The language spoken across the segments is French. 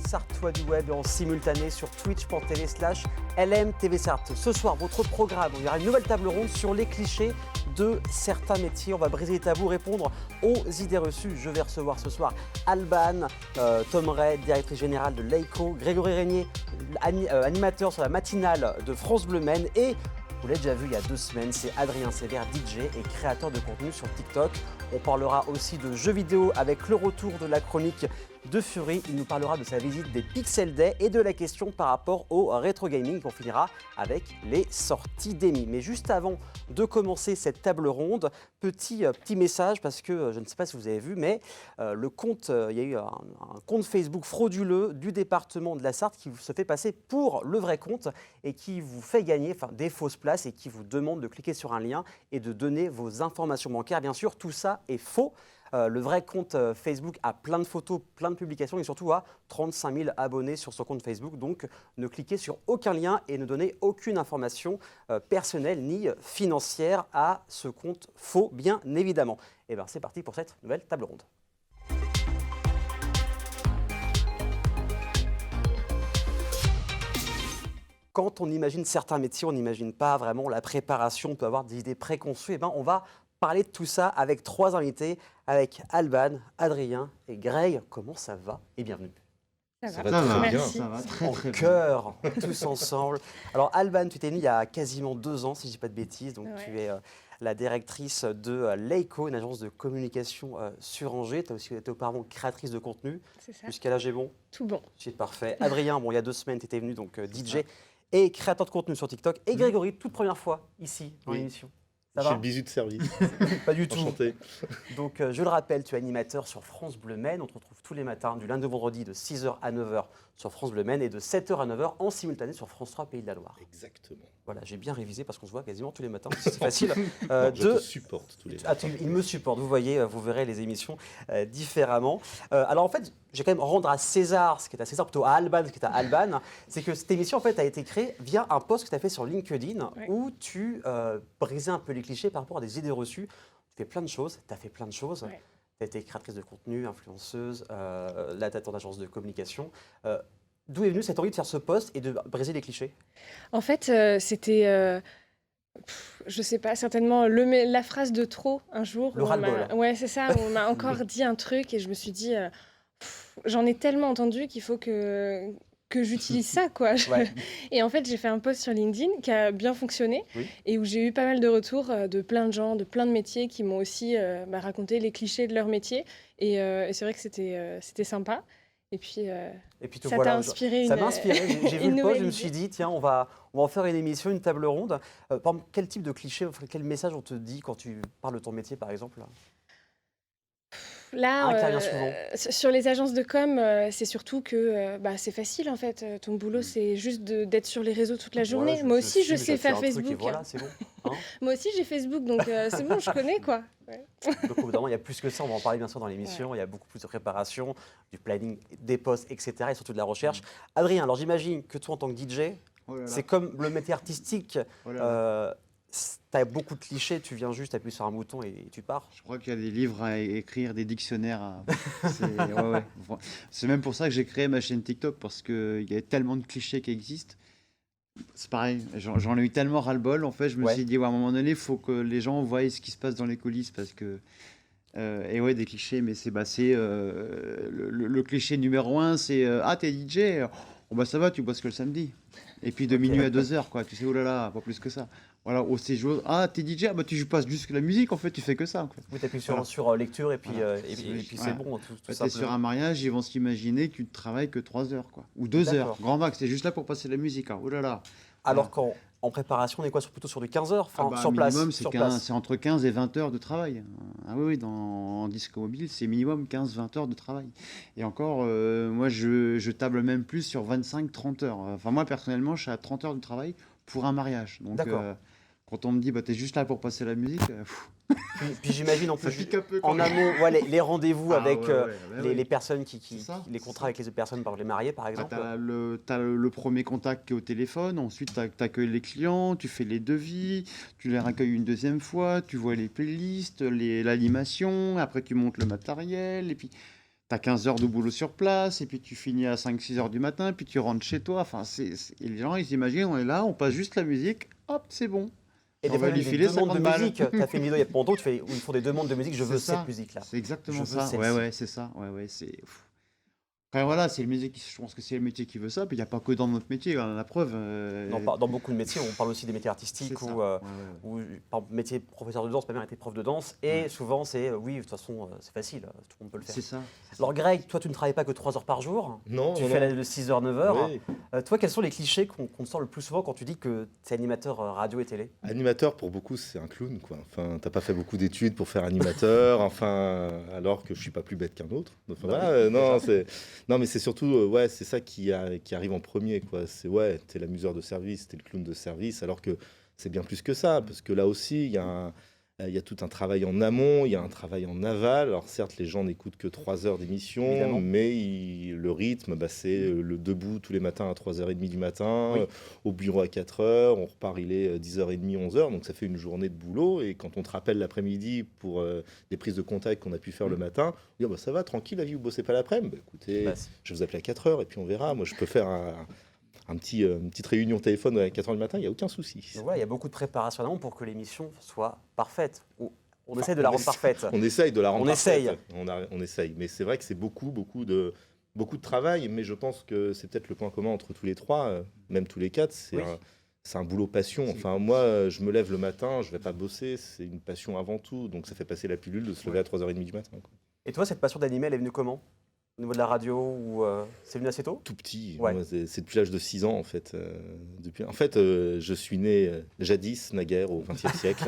Sartois du web et en simultané sur twitch.tv/LMTVSart. Ce soir, votre programme, il y aura une nouvelle table ronde sur les clichés de certains métiers. On va briser les tabous, répondre aux idées reçues. Je vais recevoir ce soir Alban, Tom Ray, directrice générale de Leico, Grégory Régnier, animateur sur la matinale de France Bleu Maine et vous l'avez déjà vu il y a 2 semaines, c'est Adrien Sévère, DJ et créateur de contenu sur TikTok. On parlera aussi de jeux vidéo avec le retour de la chronique de Fury. Il nous parlera de sa visite des Pixel Day et de la question par rapport au rétro gaming. On finira avec les sorties d'Emmy. Mais juste avant de commencer cette table ronde, petit message parce que je ne sais pas si vous avez vu, mais il y a eu un compte Facebook frauduleux du département de la Sarthe qui se fait passer pour le vrai compte et qui vous fait gagner des fausses places et qui vous demande de cliquer sur un lien et de donner vos informations bancaires. Bien sûr, tout ça est faux. Le vrai compte Facebook a plein de photos, plein de publications et surtout a 35 000 abonnés sur son compte Facebook. Donc ne cliquez sur aucun lien et ne donnez aucune information personnelle ni financière à ce compte faux, bien évidemment. Et bien c'est parti pour cette nouvelle table ronde. Quand on imagine certains métiers, on n'imagine pas vraiment la préparation, on peut avoir des idées préconçues. Et ben on va parler de tout ça avec 3 invités, avec Alban, Adrien et Greg. Comment ça va? Et bienvenue. Ça va très bien. Ça va très En bien. cœur, tous ensemble. Alors Alban, tu t'es né il y a quasiment 2 ans, si je ne dis pas de bêtises. Donc Ouais. tu es la directrice de Leico, une agence de communication sur Angers. Tu as aussi été auparavant créatrice de contenu. C'est ça. Jusqu'à là, j'ai bon? Tout bon. C'est parfait. Adrien, il y a 2 semaines, tu étais venu, donc DJ et créateur de contenu sur TikTok. Et Grégory, toute première fois ici dans l'émission. Ça Je suis va? le bisu de service. Pas du tout. Enchanté. Donc, je le rappelle, tu es animateur sur France Bleu Maine. On te retrouve tous les matins, du lundi au vendredi, de 6h à 9h sur France Bleu Maine et de 7h à 9h en simultané sur France 3 Pays de la Loire. Exactement. Voilà, j'ai bien révisé parce qu'on se voit quasiment tous les matins. C'est facile. Je te supporte tous les jours. Il me supporte. Vous voyez, vous verrez les émissions différemment. Alors en fait, j'ai quand même rendre à César, ce qui est à César, plutôt à Alban, ce qui est à Alban, c'est que cette émission en fait a été créée via un post que tu as fait sur LinkedIn où tu brisais un peu les clichés par rapport à des idées reçues. Tu fais plein de choses, tu as fait plein de choses. Ouais. Tu as été créatrice de contenu, influenceuse, là tu as ton agence de communication. D'où est venue cette envie de faire ce post et de briser les clichés? En fait, c'était, je sais pas, certainement la phrase de trop un jour. Le où on ras-le-bol. Ouais, c'est ça. Où on m'a encore dit un truc et je me suis dit, j'en ai tellement entendu qu'il faut que j'utilise ça, quoi. Ouais. Et en fait, j'ai fait un post sur LinkedIn qui a bien fonctionné Oui. et où j'ai eu pas mal de retours de plein de gens, de plein de métiers qui m'ont aussi raconté les clichés de leur métier. Et c'est vrai que c'était sympa. Et puis, Te ça voilà t'a aujourd'hui. inspiré Ça m'a inspiré. J'ai vu une le post, je me nouvelle suis idée. dit, tiens, on va en faire une émission, une table ronde. Par exemple, quel type de cliché, quel message on te dit quand tu parles de ton métier, par exemple? Là, Un qui revient souvent. sur les agences de com, c'est surtout que c'est facile en fait. Ton boulot, c'est juste d'être sur les réseaux toute la journée. Ouais, Moi aussi, suis, je sais j'ai fait faire un truc et Facebook. voilà, c'est bon. Hein. Moi aussi, j'ai Facebook, donc c'est bon, je connais quoi. Ouais. Donc, au bout d'un moment, il y a plus que ça. On va en parler bien sûr dans l'émission. Il y a beaucoup plus de préparation, du planning, des posts, etc. Et surtout de la recherche. Adrien, alors j'imagine que toi, en tant que DJ, Oh là là. c'est comme le métier artistique. Oh là là. Tu as beaucoup de clichés, tu viens juste appuyer sur un bouton et tu pars. Je crois qu'il y a des livres à écrire, des dictionnaires. Ouais. C'est même pour ça que j'ai créé ma chaîne TikTok, parce qu'il y a tellement de clichés qui existent. C'est pareil, j'en ai eu tellement ras-le-bol. En fait, je me suis dit, à un moment donné, il faut que les gens voient ce qui se passe dans les coulisses, parce que... des clichés, mais le cliché numéro 1, c'est t'es DJ, ça va, tu bosses que le samedi. Et puis de minuit à 2h, quoi, tu sais, oh là là, pas plus que ça. Voilà, au séjour, t'es DJ, tu joues pas juste que la musique, en fait, tu fais que ça. En fait. Oui, tu appuies Voilà. sur lecture et puis, Voilà. et puis Voilà. c'est bon, tout T'es simplement. sur un mariage, ils vont s'imaginer que tu ne travailles que 3 heures, quoi. Ou 2 heures, D'accord. grand max, c'est juste là pour passer la musique, hein. Oh là là. Alors qu'en préparation, on est quoi, plutôt sur du 15 heures, sur minimum, place, sur place. c'est entre 15 et 20 heures de travail. Ah oui, en disque mobile, c'est minimum 15-20 heures de travail. Et encore, moi, je table même plus sur 25-30 heures. Enfin, moi, personnellement, je suis à 30 heures de travail pour un mariage. Donc, D'accord. quand on me dit, t'es juste là pour passer la musique, Puis j'imagine en ça plus, pique un peu. quand en même. amont, les rendez-vous Ah, avec ouais. les personnes C'est ça, les c'est contrats avec les personnes, par exemple, les mariés, par exemple. T'as le premier contact qui est au téléphone, ensuite t'accueilles les clients, tu fais les devis, tu les raccueilles une deuxième fois, tu vois les playlists, l'animation, après tu montes le matériel, et puis T'as 15 heures de boulot sur place, et puis tu finis à 5-6 heures du matin, puis tu rentres chez toi. Enfin, et les gens, ils imaginent, on est là, on passe juste la musique, hop, c'est bon. Et On des va fois, lui des filer demandes 50 de balles. musique. Tu as fait une vidéo il y a pas longtemps où ils font des demandes de musique. Je veux C'est ça. cette musique-là. C'est exactement Je veux ça. celle-ci. Ouais, c'est ça. Ouais, c'est... Après, voilà, c'est le métier je pense que c'est le métier qui veut ça. Puis il n'y a pas que dans notre métier, la preuve. Dans beaucoup de métiers, on parle aussi des métiers artistiques C'est ça. ou, par exemple, métier professeur de danse, ma mère était prof de danse. Et souvent, c'est oui, de toute façon, c'est facile, tout le monde peut le faire. C'est ça. Alors, Greg, toi, tu ne travailles pas que 3 heures par jour. Non, Tu non, fais non. de 6h, 9h. Oui. Toi, quels sont les clichés qu'on sort le plus souvent quand tu dis que tu es animateur radio et télé? Animateur, pour beaucoup, c'est un clown, quoi. Enfin, t'as pas fait beaucoup d'études pour faire animateur, enfin, alors que je suis pas plus bête qu'un autre. Enfin, voilà, non, mais c'est surtout, ouais, c'est ça qui arrive en premier, quoi. C'est, ouais, t'es l'amuseur de service, t'es le clown de service, alors que c'est bien plus que ça, parce que là aussi, il y a tout un travail en amont, il y a un travail en aval. Alors certes, les gens n'écoutent que 3 heures d'émission, Évidemment. mais le rythme, c'est le debout tous les matins à 3h30 du matin, Oui. au bureau à 4h, on repart, il est 10h30, 11h, donc ça fait une journée de boulot. Et quand on te rappelle l'après-midi pour des prises de contact qu'on a pu faire le matin, on dit oh, bah, ça va, tranquille, la vie, vous bossez pas l'après-midi. Bah, écoutez, je vais vous appeler à 4h et puis on verra. Moi, je peux faire une petite réunion téléphone à 4h du matin, il n'y a aucun souci. Donc voilà, il y a beaucoup de préparation en amont pour que l'émission soit parfaite. On essaie de la rendre parfaite. On essaye de la rendre On parfaite. essaye. On essaye. Mais c'est vrai que c'est beaucoup de travail. Mais je pense que c'est peut-être le point commun entre tous les trois, même tous les quatre. C'est un boulot passion. Enfin, moi, je me lève le matin, je ne vais pas bosser. C'est une passion avant tout. Donc ça fait passer la pilule de se lever à 3h30 du matin, quoi. Et toi, cette passion d'animer, elle est venue comment? Au niveau de la radio ou c'est venu assez tôt? Tout petit. Ouais. Moi, c'est depuis l'âge de 6 ans, en fait. Je suis né jadis, naguère, au XXe siècle,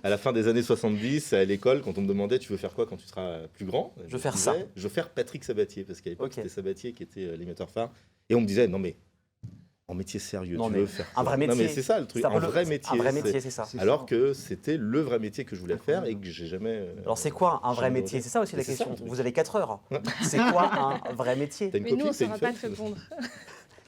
à la fin des années 70, à l'école, quand on me demandait « tu veux faire quoi quand tu seras plus grand ?» Je veux faire ça. Je veux faire Patrick Sabatier, parce qu'à l'époque, Ok. c'était Sabatier qui était l'animateur phare. Et on me disait « non mais, en métier sérieux, Non, tu mais veux faire un quoi ?» vrai métier. Non mais c'est ça le truc, C'est un peu un vrai métier. Un vrai métier, c'est ça. Alors que c'était le vrai métier que je voulais faire et que j'ai jamais... Alors c'est quoi un vrai jamais métier? osé. C'est ça aussi la Mais c'est ça, question. le truc. Vous avez 4 heures. C'est quoi un vrai métier? T'as une Mais nous, copine, on ne t'as une saura pas te feuille répondre.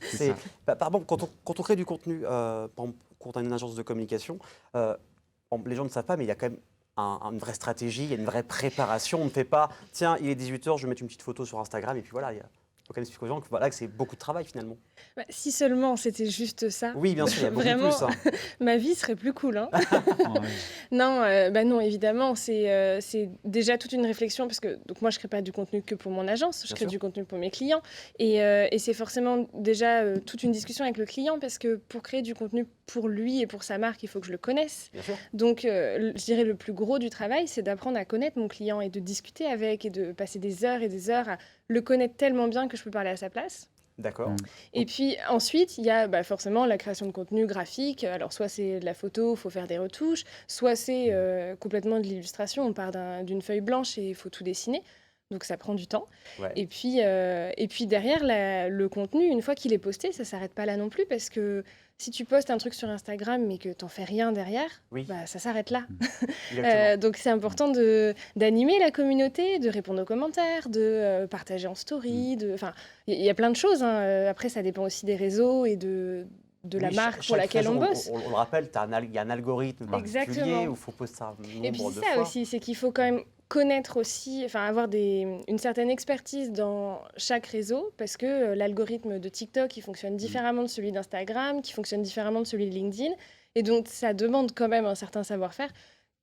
C'est pardon, quand on crée du contenu, par exemple, quand on a une agence de communication, les gens ne savent pas, mais il y a quand même une vraie stratégie, il y a une vraie préparation. On ne fait pas, tiens, il est 18h, je vais mettre une petite photo sur Instagram et puis voilà. Il faut quand même expliquer aux gens que, voilà, que c'est beaucoup de travail finalement. Bah, si seulement c'était juste ça, Oui, bien sûr, il y a beaucoup Vraiment. plus. Hein. ma vie serait plus cool. Hein. Ouais. Non, évidemment, c'est déjà toute une réflexion parce que donc moi je crée pas du contenu que pour mon agence, je Bien crée sûr. du contenu pour mes clients et c'est forcément déjà toute une discussion avec le client parce que pour créer du contenu pour lui et pour sa marque, il faut que je le connaisse. Bien sûr. Donc je dirais le plus gros du travail, c'est d'apprendre à connaître mon client et de discuter avec et de passer des heures et des heures à le connaître tellement bien que je peux parler à sa place. D'accord. Et puis ensuite, il y a forcément la création de contenu graphique. Alors soit c'est de la photo, il faut faire des retouches, soit c'est complètement de l'illustration. On part d'une feuille blanche et il faut tout dessiner. Donc ça prend du temps. Ouais. Et puis derrière, le contenu, une fois qu'il est posté, ça ne s'arrête pas là non plus parce que si tu postes un truc sur Instagram mais que tu n'en fais rien derrière, Oui. bah, ça s'arrête là. Exactement. Donc c'est important d'animer la communauté, de répondre aux commentaires, de partager en story. Enfin, il y a plein de choses. Hein. Après, ça dépend aussi des réseaux et de la Oui, marque chaque pour laquelle on réseau, bosse. On le rappelle, il y a un algorithme particulier Exactement. où il faut poster un nombre Et puis de c'est ça fois. aussi, c'est qu'il faut quand même connaître aussi, enfin avoir une certaine expertise dans chaque réseau parce que l'algorithme de TikTok, il fonctionne différemment de celui d'Instagram, qui fonctionne différemment de celui de LinkedIn. Et donc, ça demande quand même un certain savoir-faire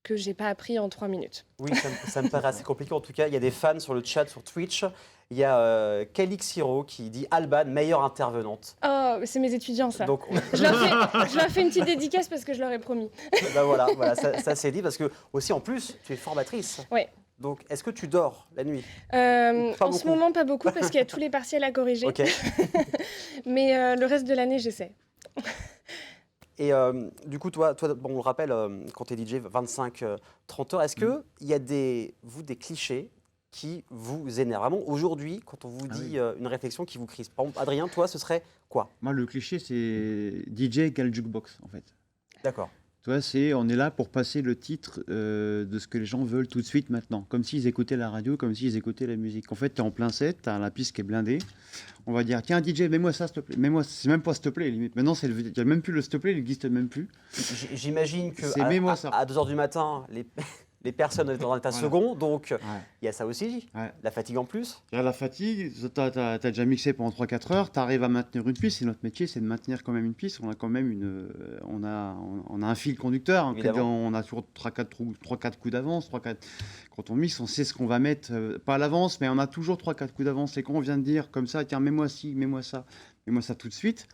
que j'ai pas appris en 3 minutes. Oui, ça me paraît assez compliqué. En tout cas, il y a des fans sur le chat, sur Twitch. Il y a Calix Hiro qui dit Alban, meilleure intervenante. Oh, c'est mes étudiants, ça. Donc, Je leur fais une petite dédicace parce que je leur ai promis. bah voilà, ça c'est dit parce que aussi en plus, tu es formatrice. Ouais. Donc, est-ce que tu dors la nuit? En ce beaucoup. moment, pas beaucoup parce qu'il y a tous les partiels à corriger. Ok. Mais le reste de l'année, j'essaie. Et du coup, toi bon, on le rappelle, quand tu es DJ, 25-30 heures, est-ce qu'il y a des clichés qui vous énervent vraiment aujourd'hui, quand on vous dit une réflexion qui vous crispe? Par exemple, Adrien, toi, ce serait quoi? Moi, le cliché, c'est DJ égale jukebox, en fait. D'accord. Tu vois, on est là pour passer le titre de ce que les gens veulent tout de suite maintenant. Comme s'ils écoutaient la radio, comme s'ils écoutaient la musique. En fait, tu es en plein set, tu as la piste qui est blindée. On va dire, tiens, DJ, mets-moi ça, s'il te plaît. Mets-moi, c'est même pas s'il te plaît, limite. Maintenant, il n'y a même plus le s'il te plaît, il n'existe même plus. J'imagine que C'est mets-moi ça. à 2h du matin, les personnes dans l'état Voilà. second, donc Ouais. il y a ça aussi, Ouais. la fatigue en plus. Il y a la fatigue, tu as déjà mixé pendant 3-4 heures, tu arrives à maintenir une piste, et notre métier c'est de maintenir quand même une piste, on a quand même on a un fil conducteur, hein, Évidemment. on a toujours 3-4 coups d'avance, 3-4 quand on mixe on sait ce qu'on va mettre, pas à l'avance, mais on a toujours 3-4 coups d'avance, et quand on vient de dire comme ça, tiens mets-moi ci, mets-moi ça tout de suite,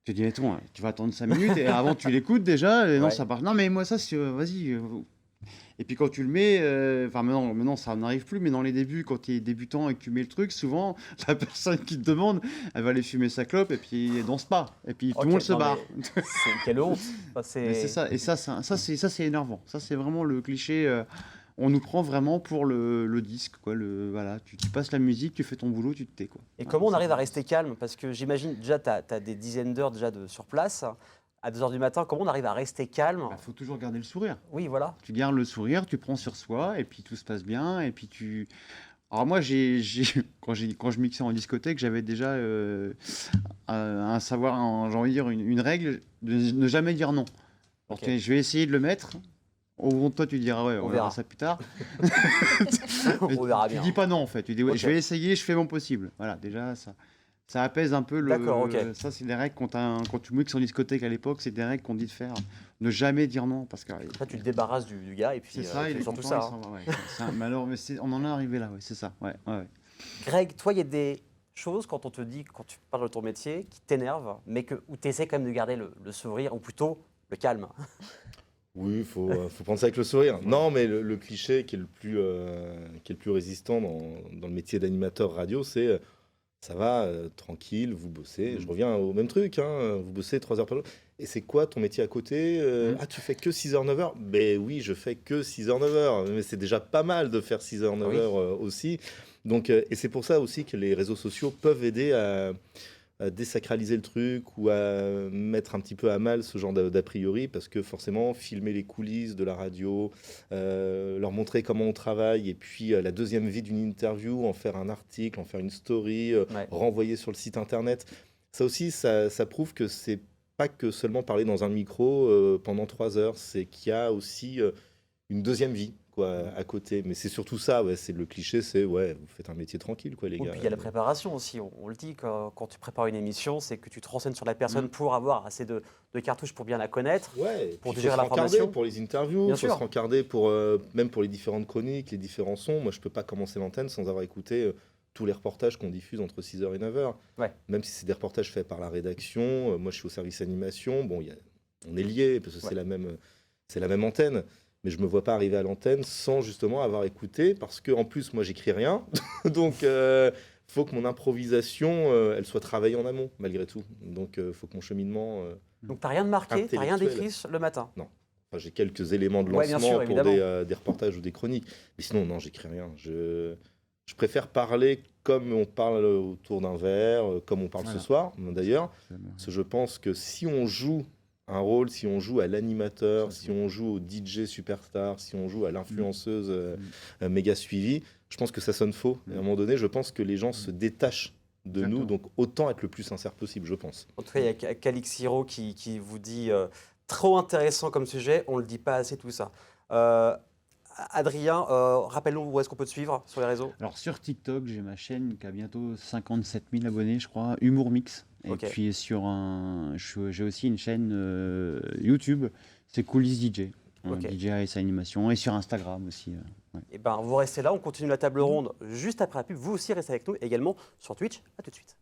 tu te dis attends, tu vas attendre 5 minutes, et avant tu l'écoutes déjà, et non Ouais. ça marche, non mais moi ça, vas-y. Et puis quand tu le mets, enfin maintenant ça n'arrive plus, mais dans les débuts, quand tu es débutant et que tu mets le truc, souvent la personne qui te demande, elle va aller fumer sa clope et puis elle danse pas. Et puis tout Ok, le monde se non, barre. mais quelle honte. Enfin, Mais c'est ça, et ça c'est énervant. Ça c'est vraiment le cliché. On nous prend vraiment pour le disque, quoi. Voilà, tu passes la musique, tu fais ton boulot, tu te tais, quoi. Et Voilà, comment on c'est- arrive à rester calme? Parce que j'imagine déjà, tu as des dizaines d'heures déjà sur place. À 2 h du matin, comment on arrive à rester calme? Bah, faut toujours garder le sourire. Oui, voilà. Tu gardes le sourire, tu prends sur soi, et puis tout se passe bien, et puis tu... Alors moi, quand je mixais en discothèque, j'avais déjà un savoir, j'ai envie de dire, une règle de ne jamais dire non. Alors, Ok. je vais essayer de le mettre. Au fond de toi, tu diras, ouais, on verra verra. ça plus tard. Mais On verra tu bien. dis pas non, en fait. Tu dis, ouais, Ok. je vais essayer, je fais mon possible. Voilà, déjà, ça apaise un peu le... D'accord, ok. Ça, c'est des règles quand tu mixes en discothèque à l'époque, c'est des règles qu'on dit de faire. Ne jamais dire non, parce que... Après, tu te débarrasses du gars et puis C'est ça, il c'est est surtout content, ça. il s'en va, ouais. Mais alors, on en est arrivé là, ouais, c'est ça. Ouais, ouais, ouais. Greg, toi, il y a des choses quand on te dit, quand tu parles de ton métier, qui t'énervent, mais où tu essaies quand même de garder le sourire, ou plutôt le calme. Oui, faut prendre ça avec le sourire. Non, mais le cliché qui est le plus résistant dans le métier d'animateur radio, c'est ça va, tranquille, vous bossez. Je reviens au même truc, hein, vous bossez 3 heures par jour. Et c'est quoi ton métier à côté? Ah, tu fais que 6h, 9h? Ben oui, je fais que 6h, 9h. Mais c'est déjà pas mal de faire 6h, 9h aussi. Donc, et c'est pour ça aussi que les réseaux sociaux peuvent aider à désacraliser le truc ou à mettre un petit peu à mal ce genre d'a priori, parce que forcément filmer les coulisses de la radio, leur montrer comment on travaille, et puis la deuxième vie d'une interview, en faire un article, en faire une story, Ouais. renvoyer sur le site internet, ça aussi ça prouve que c'est pas que seulement parler dans un micro pendant 3 heures, c'est qu'il y a aussi une deuxième vie, quoi, à côté. Mais c'est surtout ça, ouais, c'est le cliché, c'est ouais, vous faites un métier tranquille, quoi, les Et gars. puis il y a la préparation aussi. On le dit, quand tu prépares une émission, c'est que tu te renseignes sur la personne pour avoir assez de cartouches pour bien la connaître. Ouais, pour puis digérer faut se rencarder l'information. pour les interviews, Bien il faut sûr. se rencarder pour, même pour les différentes chroniques, les différents sons. Moi, je peux pas commencer l'antenne sans avoir écouté tous les reportages qu'on diffuse entre 6h et 9h. Ouais. Même si c'est des reportages faits par la rédaction, moi je suis au service animation, bon, on est liés parce que Ouais. c'est la même antenne. Mais je me vois pas arriver à l'antenne sans justement avoir écouté, parce que en plus moi j'écris rien, donc faut que mon improvisation elle soit travaillée en amont malgré tout. Donc faut que mon cheminement Donc tu n'as rien de marqué, tu n'as rien Intellectuel. d'écrit le matin. Enfin, j'ai quelques éléments de Ouais, bien lancement sûr, pour évidemment. des reportages ou des chroniques. Mais sinon, non, j'écris rien. Je préfère parler comme on parle autour d'un verre, comme on parle Voilà. ce soir, d'ailleurs. Parce que je pense que si on joue un rôle, si on joue à l'animateur, Ça, c'est si on joue au DJ superstar, si on joue à l'influenceuse méga suivie, je pense que ça sonne faux. Et à un moment donné, je pense que les gens se détachent de nous, Exactement. donc autant être le plus sincère possible, je pense. En tout cas, il y a Calixiro qui vous dit trop intéressant comme sujet, on ne le dit pas assez tout ça. Adrien, rappelle-nous où est-ce qu'on peut te suivre sur les réseaux? Alors sur TikTok, j'ai ma chaîne qui a bientôt 57 000 abonnés, je crois, Humour Mix. Et Ok. puis j'ai aussi une chaîne YouTube, c'est Coulisses DJ. Ok. DJ et sa animation, et sur Instagram aussi. Ouais. Eh ben, vous restez là, on continue la table ronde juste après la pub. Vous aussi restez avec nous également sur Twitch. À tout de suite.